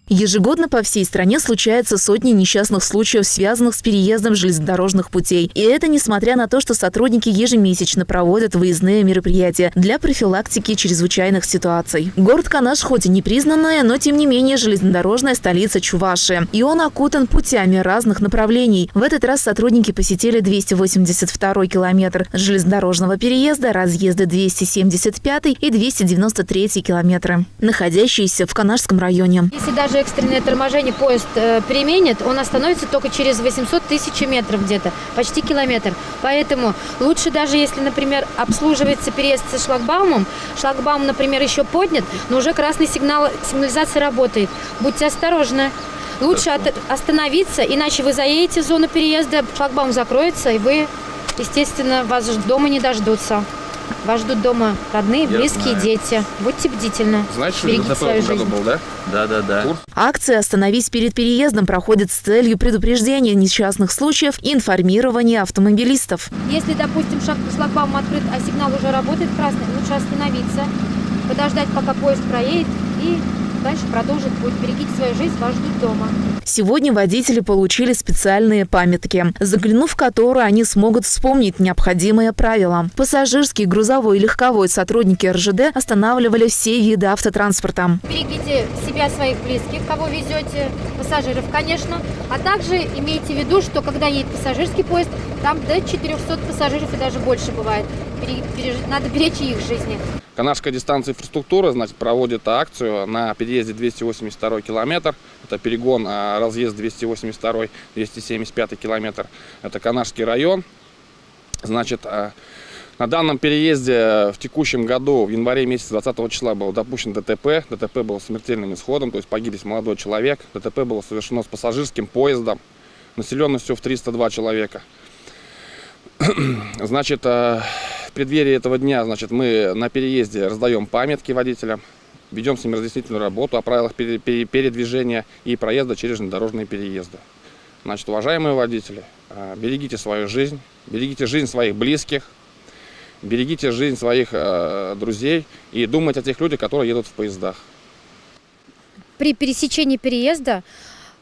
Ежегодно по всей стране случаются сотни несчастных случаев, связанных с переездом железнодорожных путей. И это несмотря на то, что сотрудники ежемесячно проводят выездные мероприятия для профилактики чрезвычайных ситуаций. Город Канаш хоть и не признанная, но тем не менее железнодорожная столица Чувашии. И он окутан путями разных направлений. В этот раз сотрудники посетили 282 километр железнодорожного переезда, разъезды 275 и 293 километры, находящиеся в Канашском районе. Если даже экстренное торможение поезд применит, он остановится только через 800 тысяч метров где-то, почти километр. Поэтому лучше даже если, например, обслуживается переезд со шлагбаумом, шлагбаум, например, еще поднят, но уже красный сигнал, сигнализация работает. Будьте осторожны. Лучше остановиться, иначе вы заедете в зону переезда, шлагбаум закроется, и вы, естественно, вас дома не дождутся. Вас ждут дома родные, близкие, дети. Будьте бдительны. Знаете, что ДТП в этом году был, да? Да. Акция «Остановись перед переездом» проходит с целью предупреждения несчастных случаев и информирования автомобилистов. Если, допустим, шлагбаум открыт, а сигнал уже работает красный, лучше остановиться, подождать, пока поезд проедет, и дальше продолжить путь. Берегите свою жизнь, вас ждут дома. Сегодня водители получили специальные памятки, заглянув в которые они смогут вспомнить необходимые правила. Пассажирский, грузовой и легковой сотрудники РЖД останавливали все виды автотранспорта. Берегите себя, своих близких, кого везете, пассажиров, конечно. А также имейте в виду, что когда едет пассажирский поезд, там до 400 пассажиров и даже больше бывает. Надо беречь их жизни. Канашская дистанция инфраструктуры, значит, проводит акцию на переезде 282 километр. Это перегон, разъезд 282, 275 километр. Это Канашский район. Значит, на данном переезде в текущем году, в январе месяце 20 числа, было допущено ДТП. ДТП был смертельным исходом, то есть погиб молодой человек. ДТП было совершено с пассажирским поездом населенностью в 302 человека. Значит, в преддверии этого дня, значит, мы на переезде раздаем памятки водителям, ведем с ними разъяснительную работу о правилах передвижения и проезда через железнодорожные переезды. Значит, уважаемые водители, берегите свою жизнь, берегите жизнь своих близких, берегите жизнь своих друзей и думайте о тех людях, которые едут в поездах. При пересечении переезда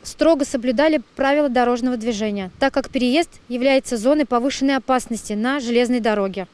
строго соблюдали правила дорожного движения, так как переезд является зоной повышенной опасности на железной дороге.